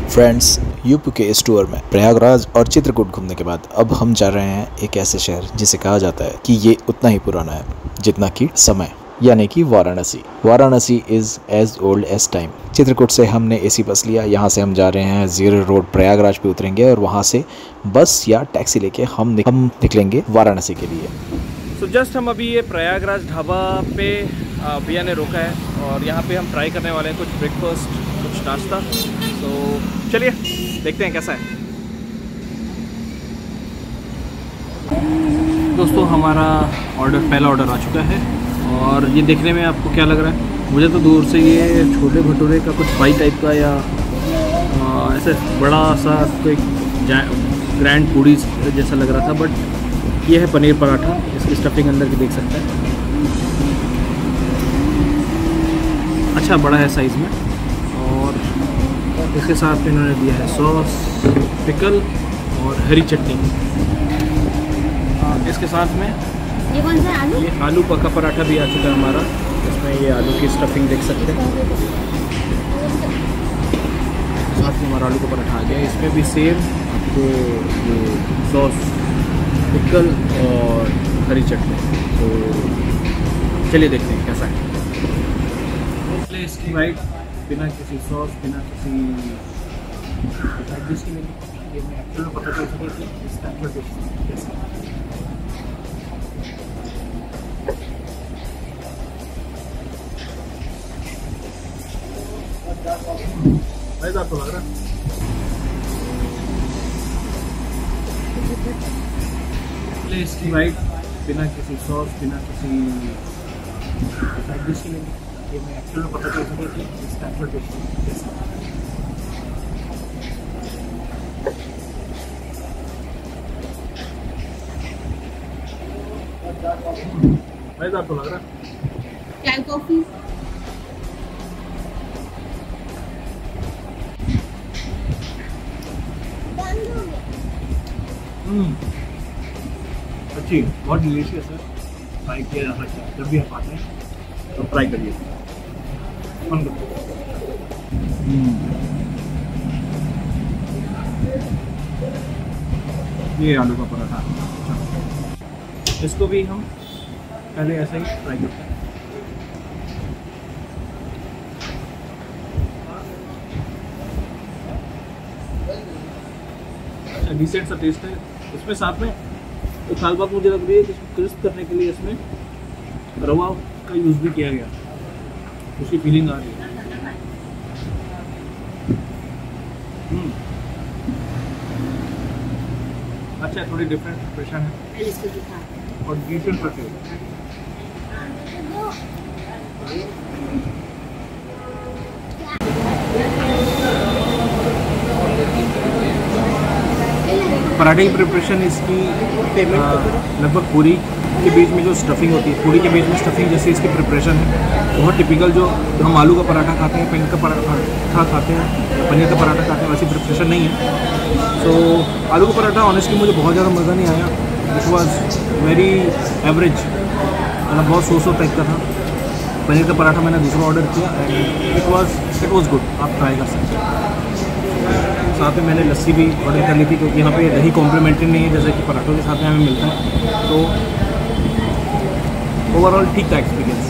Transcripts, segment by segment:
Friends, UP के इस tour में प्रयागराज और चित्रकूट घूमने के बाद अब हम जा रहे हैं एक ऐसे शहर जिसे कहा जाता है कि ये उतना ही पुराना है जितना कि समय, यानी कि Varanasi. Varanasi is as old as time. Chitrakoot से हमने एसी बस लिया, यहाँ से हम जा रहे हैं जीरो रोड प्रयागराज पे उतरेंगे और वहाँ से बस या टैक्सी लेके हम निकलेंगे वाराणसी के लिए। तो जस्ट हम अभी ये प्रयागराज ढाबा पे भैया ने रोका है और यहाँ पे हम ट्राई करने वाले हैं कुछ ब्रेकफास्ट, कुछ नाश्ता। तो चलिए देखते हैं कैसा है। दोस्तों, हमारा पहला ऑर्डर आ चुका है और ये देखने में आपको क्या लग रहा है? मुझे तो दूर से ये छोले भटूरे का कुछ फ्राई टाइप का या ऐसे बड़ा सा कोई ग्रैंड पूड़ी जैसा लग रहा था, बट ये है पनीर पराठा। इसकी स्टफिंग अंदर की देख सकते हैं, अच्छा बड़ा है साइज़ में। और इसके साथ में इन्होंने दिया है सॉस, पिकल और हरी चटनी। इसके साथ में ये कौन सा आलू? ये आलू पका पराठा भी आ चुका है हमारा। इसमें ये आलू की स्टफिंग देख सकते हैं। साथ में हमारा आलू का पराठा आ गया। इसमें भी सेम आपको ये सॉस, पिकल और हरी चटनी। तो चलिए देखते हैं कैसा है। इसकी राइट बिना किसी सॉस, बिना किसी पता चल मज़ेदार तो लग रहा है। इसकी राइट बिना किसी सॉस, बिना किसी ये मैं एक्चुअल में पता चल सके कि इसका मज़ेदार तो लग रहा है। चाय कॉफी अच्छी, बहुत डिलीशियस है। ट्राई किया जा सकता है, जब भी आप आते हैं तो ट्राई करिए। ये आलू का पराठा, इसको भी हम पहले ऐसा ही ट्राई करते हैं। अच्छा, डिसेंट सा टेस्ट है। इसमें साथ में एक खास बात मुझे लग रही है कि इसको क्रिस्प करने के लिए इसमें रवा का यूज़ भी किया गया, उसकी फीलिंग आ रही है। अच्छा, थोड़ी डिफरेंट प्रिपरेशन है और डिसेंट सा टेस्ट। पराठे की प्रिपरेशन इसकी लगभग पूरी के बीच में जो स्टफिंग होती है, पूरी के बीच में स्टफिंग जैसे इसकी प्रिपरेशन है बहुत टिपिकल। जो हम आलू का पराठा खाते हैं, पनीर का पराठा खाते हैं, पनीर का पराठा खाते हैं, वैसी प्रिपरेशन नहीं है। सो आलू का पराठा ऑनेस्टली मुझे बहुत ज़्यादा मज़ा नहीं आया। इट वॉज वेरी एवरेज, मतलब बहुत सो टाइप का था। पनीर का पराठा मैंने दूसरा ऑर्डर किया एंड इट वॉज गुड, आप ट्राई कर सकते हैं। साथ में मैंने लस्सी भी ऑर्डर कर ली थी क्योंकि यहाँ पे दही कॉम्प्लीमेंट्री नहीं है जैसे कि पराठों के साथ में हमें मिलता है। तो ओवरऑल ठीक था experience.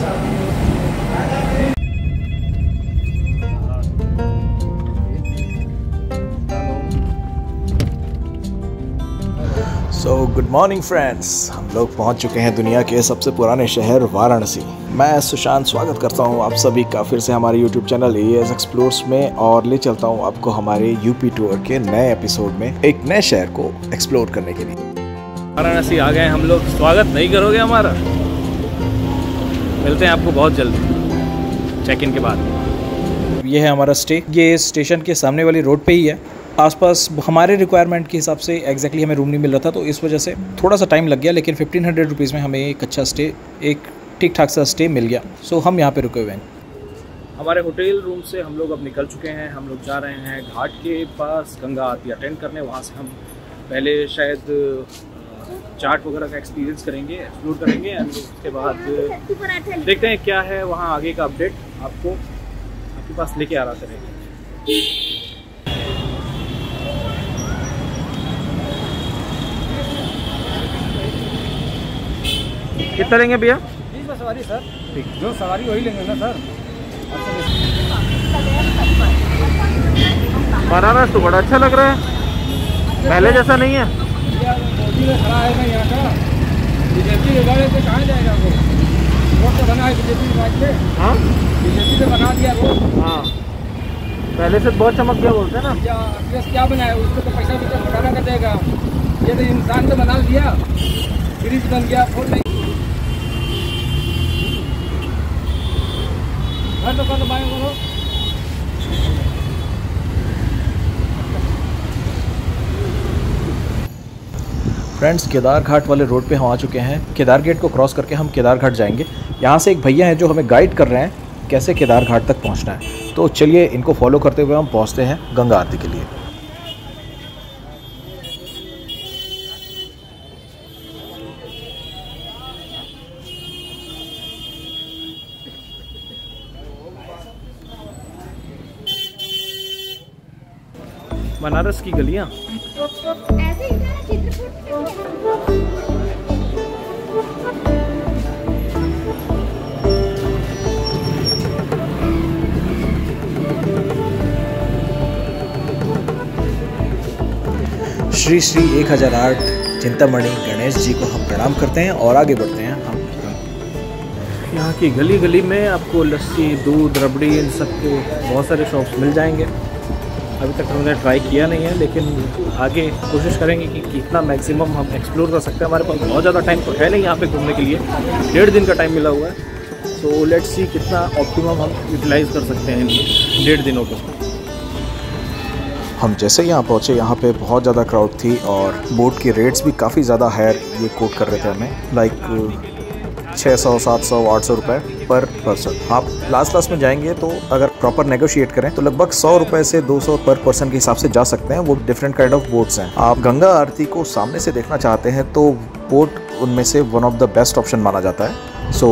So good morning friends, हम लोग पहुंच चुके हैं दुनिया के सबसे पुराने शहर वाराणसी। मैं सुशांत स्वागत करता हूं आप सभी का फिर से हमारे यूट्यूब चैनल एएस एक्सप्लोर्स में और ले चलता हूं आपको हमारे यूपी टूर के नए एपिसोड में एक नए शहर को एक्सप्लोर करने के लिए। वाराणसी आ गए हम लोग। स्वागत नहीं करोगे हमारा? मिलते हैं आपको बहुत जल्द चेक इन के बाद। ये है हमारा स्टे। ये स्टेशन के सामने वाली रोड पे ही है। आसपास हमारे रिक्वायरमेंट के हिसाब से एग्जैक्टली हमें रूम नहीं मिल रहा था, तो इस वजह से थोड़ा सा टाइम लग गया, लेकिन 1500 रुपीज़ में हमें एक अच्छा स्टे, एक ठीक ठाक सा स्टे मिल गया। सो हम यहाँ पे रुके हुए हैं। हमारे होटल रूम से हम लोग अब निकल चुके हैं। हम लोग जा रहे हैं घाट के पास गंगा आरती अटेंड करने। वहाँ से हम पहले शायद चाट वगैरह का एक्सपीरियंस करेंगे, एक्सप्लोर करेंगे एंड उसके बाद देखते हैं क्या है वहाँ आगे का अपडेट आपको आपके पास लेके आ रहा करेंगे। कितना लेंगे भैया? 20 में सवारी सर। ठीक। जो सवारी वही लेंगे ना सर। बनारस तो बड़ा अच्छा लग रहा है, पहले जैसा नहीं है। मोदी में खड़ा है ना यहाँ का, बीजेपी के गाड़ी से कहाँ जाएगा वो? रोड तो बना है बीजेपी के बाद से। हाँ बीजेपी ने बना दिया रोड। हाँ, पहले से बहुत चमक गया बोलते हैं ना। क्या बनाया उसको तो पैसा भी तो घटाना कर देगा। ये तो इंसान तो बना दिया, ब्रिज बन गया, फोन नहीं घर तो कर बाएं करो। फ्रेंड्स, केदार घाट वाले रोड पे हम आ चुके हैं। केदार गेट को क्रॉस करके हम केदार घाट जाएंगे। यहाँ से एक भैया हैं जो हमें गाइड कर रहे हैं कैसे केदार घाट तक पहुँचना है। तो चलिए इनको फॉलो करते हुए हम पहुँचते हैं गंगा आरती के लिए। बनारस की गलियाँ ऐसे ही था चित्रकूट। श्री श्री 1008 चिंतामणि गणेश जी को हम प्रणाम करते हैं और आगे बढ़ते हैं हम। यहाँ की गली गली में आपको लस्सी, दूध, रबड़ी, इन सब के बहुत सारे शॉप्स मिल जाएंगे। अभी तक हमने ट्राई किया नहीं है, लेकिन आगे कोशिश करेंगे कि कितना मैक्सिमम हम एक्सप्लोर कर सकते हैं। हमारे पास बहुत ज़्यादा टाइम तो है नहीं यहाँ पे घूमने के लिए, 1.5 दिन का टाइम मिला हुआ है। सो लेट्स सी कितना ऑप्टिमम हम यूटिलाइज़ कर सकते हैं इन 1.5 दिनों को। हम जैसे यहाँ पहुँचे, यहाँ पे बहुत ज़्यादा क्राउड थी और बोट की रेट्स भी काफ़ी ज़्यादा हायर ये कोट कर रहे थे हमें, लाइक 600, 700, 800 रुपये पर पर्सन। आप लास्ट में जाएंगे तो अगर प्रॉपर नेगोशिएट करें तो लगभग 100 रुपये से 200 पर पर्सन के हिसाब से जा सकते हैं। वो डिफरेंट काइंड ऑफ बोट्स हैं। आप गंगा आरती को सामने से देखना चाहते हैं तो बोट उनमें से one of the best option माना जाता है। सो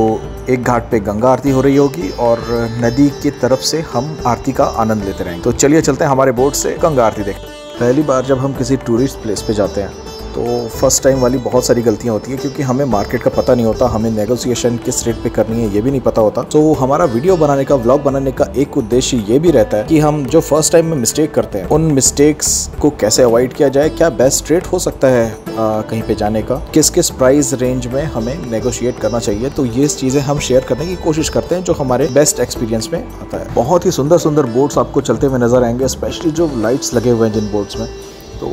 एक घाट पे गंगा आरती हो रही होगी और नदी की तरफ से हम आरती का आनंद लेते रहेंगे। तो चलिए चलते हैं हमारे बोट से गंगा आरती देखें। पहली बार जब हम किसी टूरिस्ट प्लेस पे जाते हैं तो फर्स्ट टाइम वाली बहुत सारी गलतियां होती हैं, क्योंकि हमें मार्केट का पता नहीं होता, हमें नेगोशिएशन किस रेट पे करनी है ये भी नहीं पता होता। तो हमारा वीडियो बनाने का, व्लॉग बनाने का एक उद्देश्य ये भी रहता है कि हम जो फर्स्ट टाइम में मिस्टेक करते हैं उन मिस्टेक्स को कैसे अवॉइड किया जाए, क्या बेस्ट रेट हो सकता है कहीं पे जाने का, किस किस प्राइस रेंज में हमें नेगोशिएट करना चाहिए। तो ये चीज़ें हम शेयर करने की कोशिश करते हैं जो हमारे बेस्ट एक्सपीरियंस में आता है। बहुत ही सुंदर सुंदर बोट्स आपको चलते हुए नजर आएंगे, स्पेशली जो लाइट्स लगे हुए हैं जिन बोट्स में, तो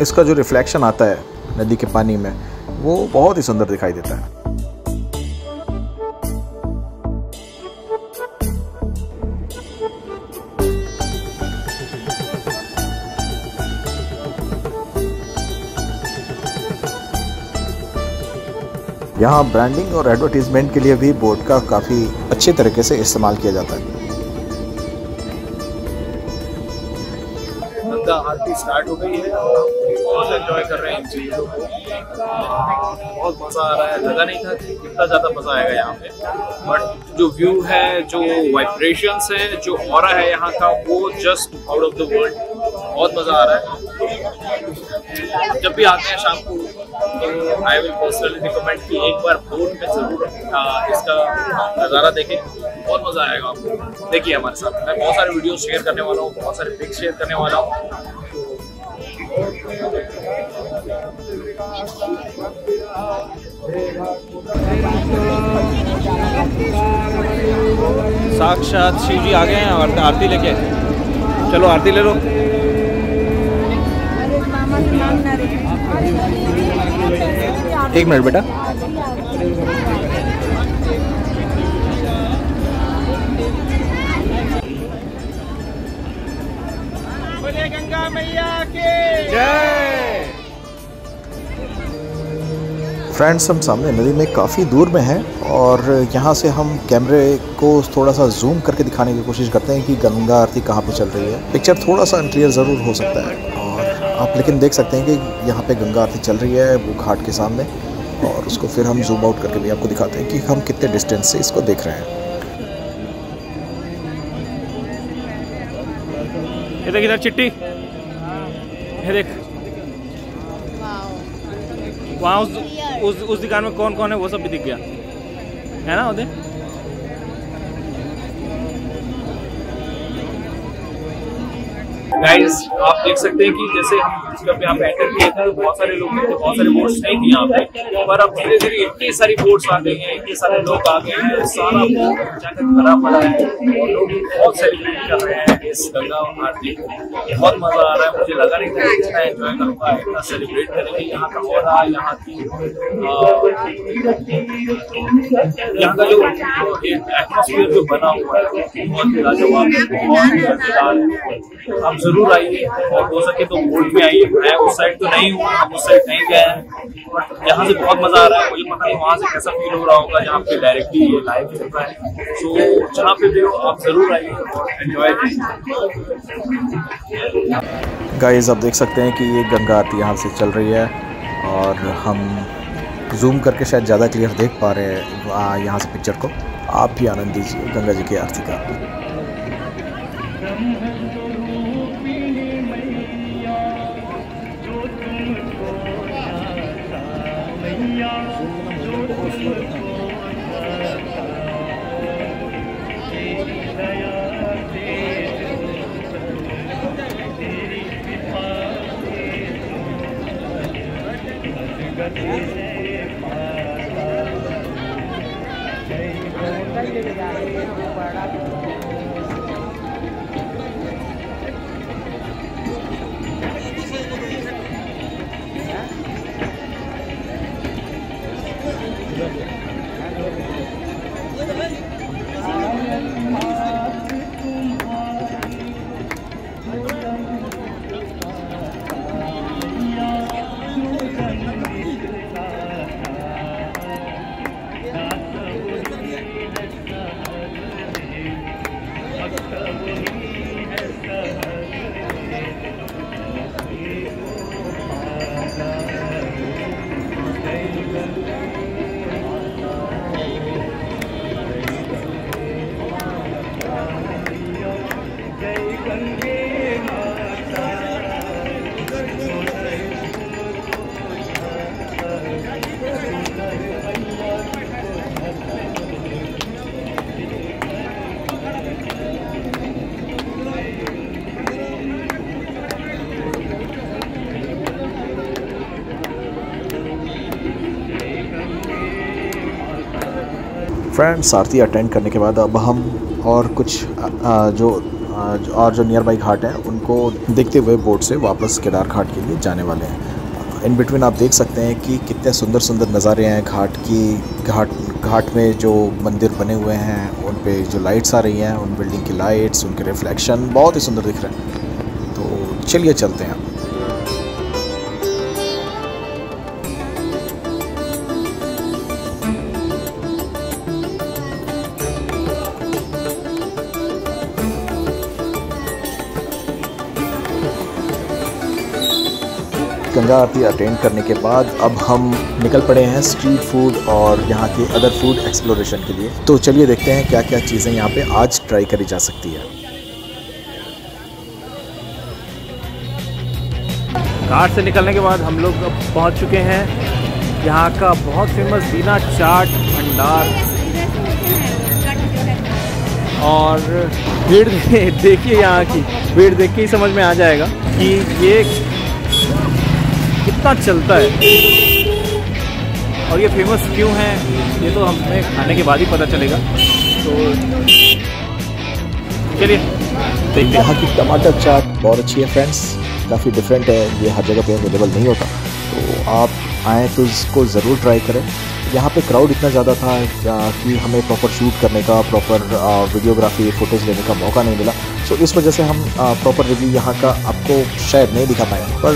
इसका जो रिफ्लेक्शन आता है नदी के पानी में वो बहुत ही सुंदर दिखाई देता है। यहाँ ब्रांडिंग और एडवर्टीजमेंट के लिए भी बोट का काफ़ी अच्छे तरीके से इस्तेमाल किया जाता है। गंगा आरती स्टार्ट हो गई है और बहुत एंजॉय कर रहे हैं इन चीज़ों को। बहुत मज़ा आ रहा है। लगा नहीं था कि कितना ज़्यादा मज़ा आएगा यहाँ पे, बट जो व्यू है, जो वाइब्रेशंस है, जो ऑरा है यहाँ का, वो just out of the world. बहुत मज़ा आ रहा है। जब भी आते हैं शाम को तो आई विल पर्सनली रिकमेंड कि एक बार बोट में जरूर इसका नज़ारा देखें। बहुत मज़ा आएगा आपको। देखिए हमारे साथ मैं बहुत सारे वीडियो शेयर करने वाला हूँ, बहुत सारे पिक्स शेयर करने वाला हूँ। साक्षात शिव जी आ गए हैं और आरती लेके। चलो आरती ले लो। एक मिनट बेटा। बोले गंगा मैया की जय। फ्रेंड्स, हम सामने नदी में काफ़ी दूर में हैं और यहाँ से हम कैमरे को थोड़ा सा जूम करके दिखाने की कोशिश करते हैं कि गंगा आरती कहाँ पे चल रही है। पिक्चर थोड़ा सा अनक्लियर ज़रूर हो सकता है और आप लेकिन देख सकते हैं कि यहाँ पे गंगा आरती चल रही है वो घाट के सामने, और उसको फिर हम जूम आउट करके भी आपको दिखाते हैं कि हम कितने डिस्टेंस से इसको देख रहे हैं। ये देख इधर चिट्टी, ये देख। वहाँ उस दुकान में कौन कौन है वो सब भी दिख गया है ना उधर। गाइस आप देख सकते हैं कि जैसे हम जब यहाँ पे एंटर किए थे तो बहुत सारे लोग थे, बहुत सारे बोट्स नहीं थे यहाँ पे, पर अब धीरे धीरे इतनी सारी बोट्स आ गई हैं, इतने सारे लोग आ गए हैं, सारा बोट जाकर भरा पड़ा है और लोग बहुत सेलिब्रेट कर रहे हैं इस गंगा आरती को। बहुत मजा आ रहा है, मुझे लगा नहीं था इतना एंजॉय करूँगा, इतना सेलिब्रेट करेंगे। यहाँ का हो रहा है, यहाँ का जो एटमोसफियर जो बना हुआ है बहुत लाजवाब, बहुत मजेदार है। आप जरूर आइए और हो सके तो बोट में आइए। मैं उस साइड तो नहीं हूँ, हम उस साइड नहीं गए हैं, बट यहाँ से बहुत मजा आ रहा है। मुझे पता नहीं वहाँ से कैसा फील हो रहा होगा जहाँ पे डायरेक्टली ये लाइव चल रहा है। सो जहाँ पे भी हो आप जरूर आइए और एंजॉय कीजिए। गाइस आप देख सकते हैं कि ये गंगा आरती यहाँ से चल रही है और हम जूम करके शायद ज़्यादा क्लियर देख पा रहे हैं यहाँ से पिक्चर को। आप भी आनंद दीजिए गंगा जी की आरती का। फ्रेंड्स आरती अटेंड करने के बाद अब हम और कुछ जो नियर बाई घाट हैं उनको देखते हुए बोट से वापस केदार घाट के लिए जाने वाले हैं। इन बिटवीन आप देख सकते हैं कि कितने सुंदर सुंदर नज़ारे हैं घाट में जो मंदिर बने हुए हैं उन पे जो लाइट्स आ रही हैं, उन बिल्डिंग की लाइट्स, उनके रिफ्लेक्शन बहुत ही सुंदर दिख रहे हैं। तो चलिए चलते हैं। गंगा आरती अटेंड करने के बाद अब हम निकल पड़े हैं स्ट्रीट फूड और यहाँ के अदर फूड एक्सप्लोरेशन के लिए। तो चलिए देखते हैं क्या क्या चीज़ें यहाँ पे आज ट्राई करी जा सकती है। घाट से निकलने के बाद हम लोग अब पहुँच चुके हैं यहाँ का बहुत फेमस दीना चाट भंडार। और भीड़ देखिए, यहाँ की भीड़ देख के ही समझ में आ जाएगा कि ये कितना चलता है और ये फेमस क्यों है, ये तो हमें खाने के बाद ही पता चलेगा। तो चलिए देखते हैं। यहाँ की टमाटर चाट बहुत अच्छी है फ्रेंड्स, काफ़ी डिफरेंट है, ये हर जगह पे अवेलेबल नहीं होता, तो आप आएँ तो इसको ज़रूर ट्राई करें। यहाँ पे क्राउड इतना ज़्यादा था कि हमें प्रॉपर शूट करने का, प्रॉपर वीडियोग्राफी फुटेज लेने का मौका नहीं मिला। सो इस वजह से हम प्रॉपर रिव्यू यहाँ का आपको शायद नहीं दिखा पाएंगे, पर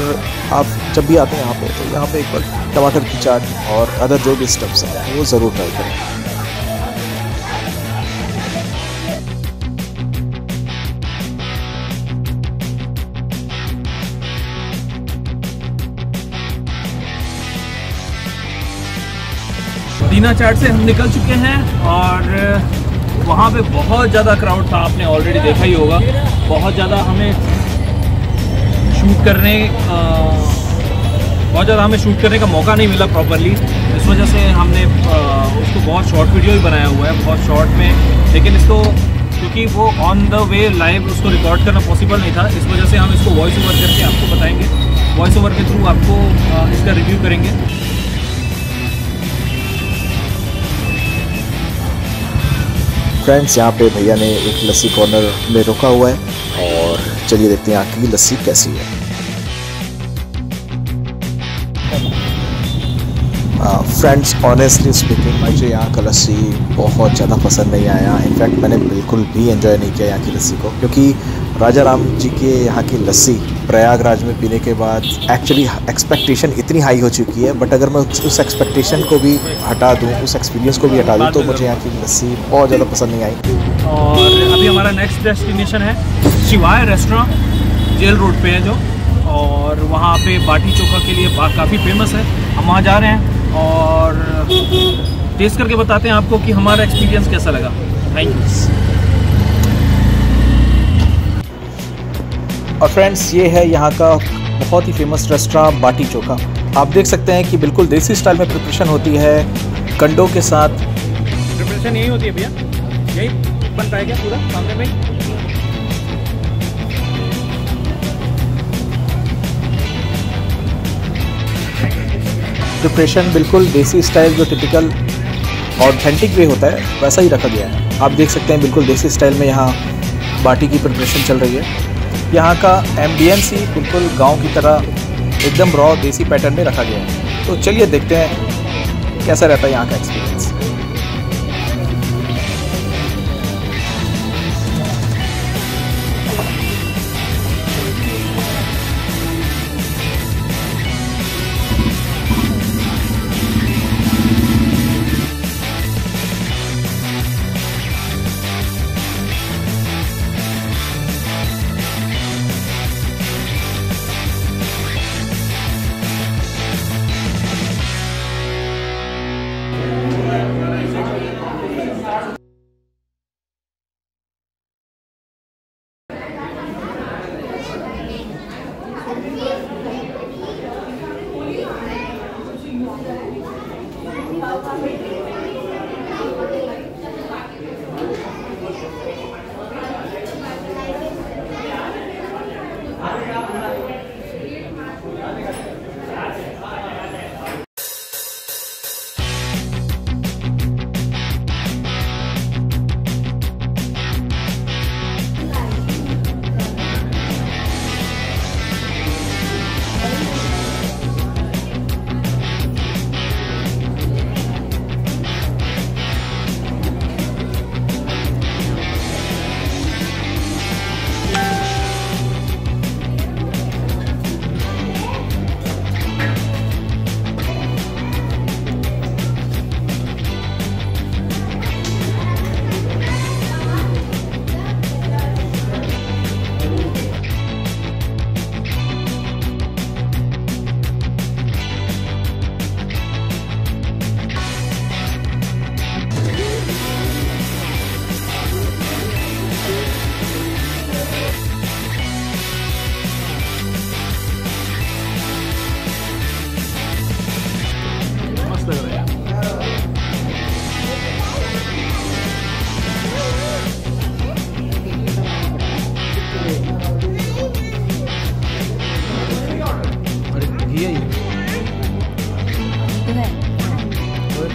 आप जब भी आते हैं यहाँ पे तो यहाँ पे एक बार टमाटर की चाट और अदर जो भी स्टफ्स हैं वो ज़रूर ट्राई करें। दीना चाट से हम निकल चुके हैं और वहाँ पे बहुत ज़्यादा क्राउड था, आपने ऑलरेडी देखा ही होगा। बहुत ज़्यादा हमें शूट करने बहुत ज़्यादा हमें शूट करने का मौका नहीं मिला प्रॉपरली, इस वजह से हमने उसको बहुत शॉर्ट वीडियो ही बनाया हुआ है, बहुत शॉर्ट में। लेकिन इसको क्योंकि वो ऑन द वे लाइव उसको रिकॉर्ड करना पॉसिबल नहीं था, इस वजह से हम इसको वॉइस ओवर करके आपको बताएंगे, वॉइस ओवर के थ्रू आपको इसका रिव्यू करेंगे। फ्रेंड्स, यहाँ पे भैया ने एक लस्सी कॉर्नर में रोका हुआ है और चलिए देखते हैं यहाँ की लस्सी कैसी है। फ्रेंड्स, ऑनेस्टली स्पीकिंग मुझे यहाँ का लस्सी बहुत ज़्यादा पसंद नहीं आया। इनफैक्ट मैंने बिल्कुल भी एंजॉय नहीं किया यहाँ की लस्सी को, क्योंकि राजा राम जी के यहाँ की लस्सी प्रयागराज में पीने के बाद एक्चुअली एक्सपेक्टेशन इतनी हाई हो चुकी है, बट अगर मैं उस एक्सपेक्टेशन को भी हटा दूँ, उस एक्सपीरियंस को भी हटा दूँ, तो मुझे यहाँ की लस्सी बहुत ज़्यादा पसंद नहीं आई। और अभी हमारा नेक्स्ट डेस्टिनेशन है शिवाय रेस्टोरेंट, जेल रोड पे है जो, और वहाँ पे बाटी चोखा के लिए काफ़ी फेमस है। हम वहाँ जा रहे हैं और टेस्ट करके बताते हैं आपको कि हमारा एक्सपीरियंस कैसा लगा। Thank you. और फ्रेंड्स, ये है यहाँ का बहुत ही फेमस रेस्टोरेंट बाटी चोखा। आप देख सकते हैं कि बिल्कुल देसी स्टाइल में प्रिपरेशन होती है, कंडों के साथ। प्रिपरेशन यही होती है भैया, यही बन पाएगा पूरा सामने में। प्रिपरेशन बिल्कुल देसी स्टाइल, जो टिपिकल ऑथेंटिक वे होता है वैसा ही रखा गया है। आप देख सकते हैं बिल्कुल देसी स्टाइल में यहाँ बाटी की प्रिपरेशन चल रही है। यहाँ का एम्बियंस ही बिल्कुल गांव की तरह एकदम रॉ देसी पैटर्न में रखा गया है। तो चलिए देखते हैं कैसा रहता है यहाँ का एक्सपीरियंस।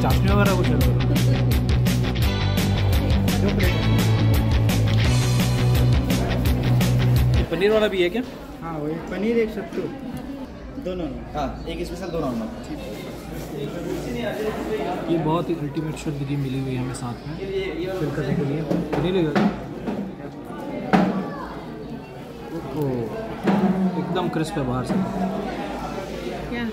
चाशनी वगैरह कुछ पनीर वाला भी है क्या? हाँ वही पनीर एक सत्तू दोनों। हाँ, एक स्पेशल दो नॉर्मल। ये बहुत ही अल्टीमेट शुद्धि मिली हुई है हमें साथ में फिल करने के लिए। पनीर एकदम क्रिस्प है बाहर से। क्या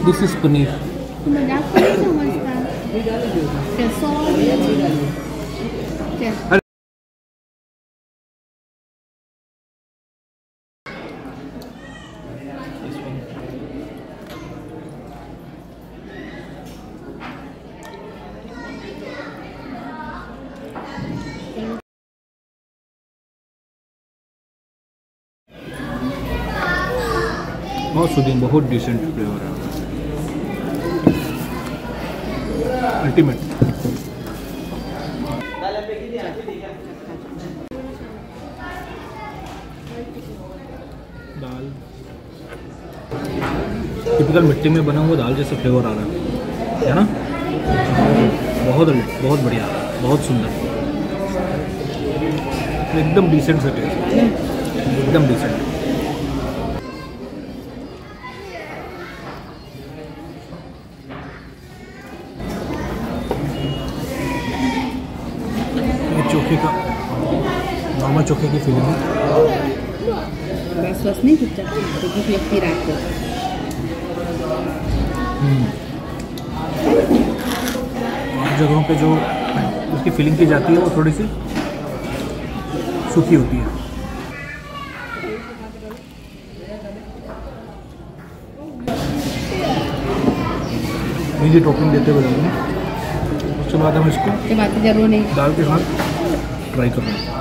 दिस इज पनीर। तू मजाक तो नहीं समझता? कैसा क्या बहुत सूदिंग, बहुत डिसेंट फ्लेवर है, अल्टीमेट। दाल टिपिकल मिट्टी में बना हुआ दाल जैसा फ्लेवर आ रहा है ना। बहुत बहुत बढ़िया, बहुत सुंदर, एकदम डिसेंट सा टेस्ट, एकदम डिसेंट। चोखे का, नॉर्मल चोखे की फीलिंग है। बस नहीं चुपचाप भूख लगती रात को। जगहों पे जो उसकी फीलिंग की जाती है वो थोड़ी सी सूखी होती है। ये टॉपिंग देते हुए लगेंगे, उसके बाद हम इसको जरूर नहीं दाल के साथ ट्राई करेंगे।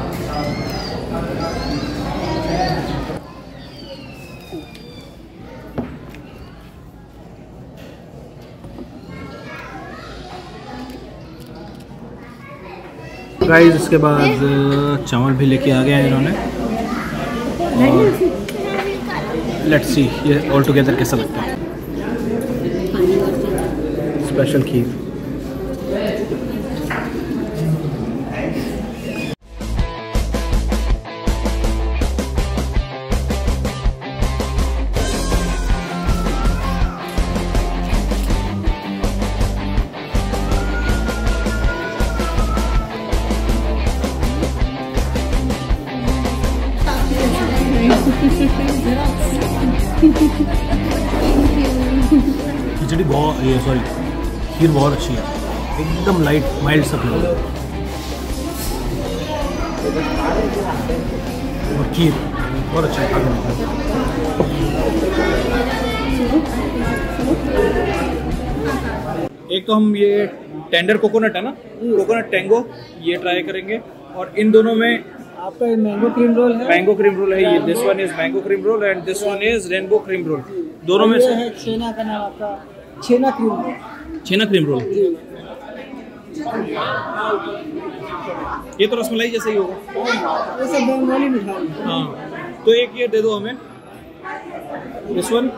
गाइस इसके बाद चावल भी लेके आ गए हैं इन्होंने, और लेट्स सी ये ऑल टुगेदर कैसा लगता है। स्पेशल खीर, खिचड़ी बहुत, ये सॉरी खीर बहुत अच्छी है, एकदम लाइट माइल्ड सा फ्लेवर, और खीर बहुत अच्छा है खाने में। एक तो हम ये टेंडर कोकोनट है ना, कोकोनट टैंगो, ये ट्राई करेंगे, और इन दोनों में आपका मैंगो क्रीम रोल है। मैंगो क्रीम रोल है ये, this one is mango cream roll and this one is rainbow cream roll. दोनों में से है छेना का नाम आपका छेना क्रीम रोल। छेना क्रीम रोल, ये तो रसमलाई जैसा ही होगा। ये सब बंगाली मिठाई। हाँ, तो एक ये दे दो हमें, दिस वन,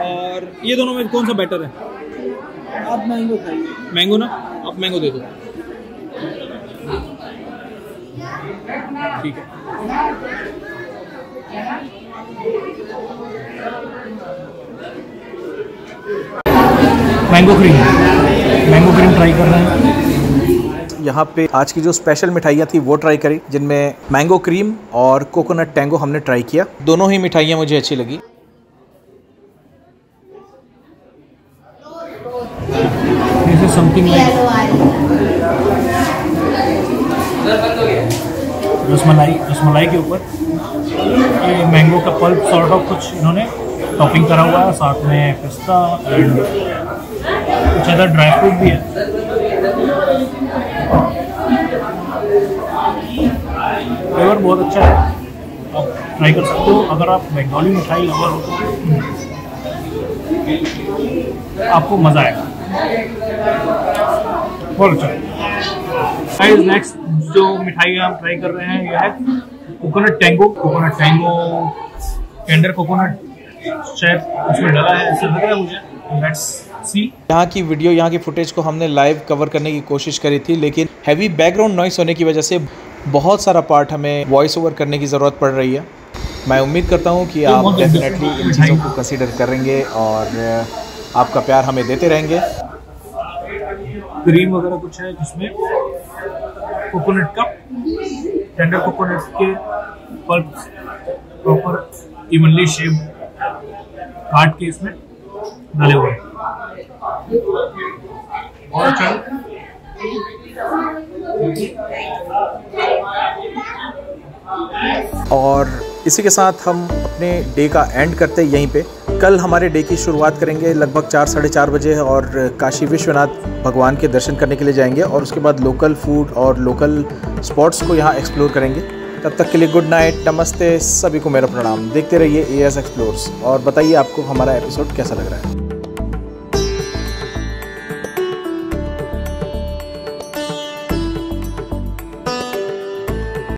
और ये दोनों में कौन सा बेटर है? आप मैंगो खाइए। मैंगो ना, आप मैंगो दे दो, ठीक है। मैंगो क्रीम ट्राई कर रहे हैं। यहाँ पे आज की जो स्पेशल मिठाइयाँ थी वो ट्राई करी, जिनमें मैंगो क्रीम और कोकोनट टैंगो हमने ट्राई किया। दोनों ही मिठाइयाँ मुझे अच्छी लगी। This is something like rasmalai के ऊपर ये मैंगो का पल्प सॉर्ट ऑफ कुछ इन्होंने टॉपिंग करा हुआ है, साथ में पिस्ता एंड कुछ अदर ड्राई फ्रूट भी है। फ्लेवर बहुत अच्छा है, आप ट्राई कर सकते हो। अगर आप बंगाली मिठाई लवर हो तो आपको मज़ा आएगा, बहुत अच्छा। नेक्स्ट जो मिठाई हम ट्राई कर रहे हैं यह है कोकोनट टैंगो। टेंडर कोकोनट शायद उसमें डला है, ऐसा लग रहा है मुझे। Let's see. यहाँ की वीडियो, यहाँ की फुटेज को हमने लाइव कवर करने की कोशिश करी थी, लेकिन हैवी बैकग्राउंड नॉइस होने की वजह से बहुत सारा पार्ट हमें वॉइस ओवर करने की ज़रूरत पड़ रही है। मैं उम्मीद करता हूँ कि आप डेफिनेटली इन चीज़ों को कंसीडर करेंगे और आपका प्यार हमें देते रहेंगे। क्रीम वगैरह कुछ है जिसमें कोकोनट का, टेंडर कोकोनट के पल्प प्रॉपर इवनली शेप काट के इसमें डाले हुए हैं, और अच्छा। और इसी के साथ हम अपने डे का एंड करते हैं यहीं पे। कल हमारे डे की शुरुआत करेंगे लगभग 4 साढ़े 4 बजे और काशी विश्वनाथ भगवान के दर्शन करने के लिए जाएंगे, और उसके बाद लोकल फूड और लोकल स्पॉट्स को यहाँ एक्सप्लोर करेंगे। तब तक के लिए गुड नाइट, नमस्ते, सभी को मेरा प्रणाम। देखते रहिए AS एक्सप्लोर्स और बताइए आपको हमारा एपिसोड कैसा लग रहा है।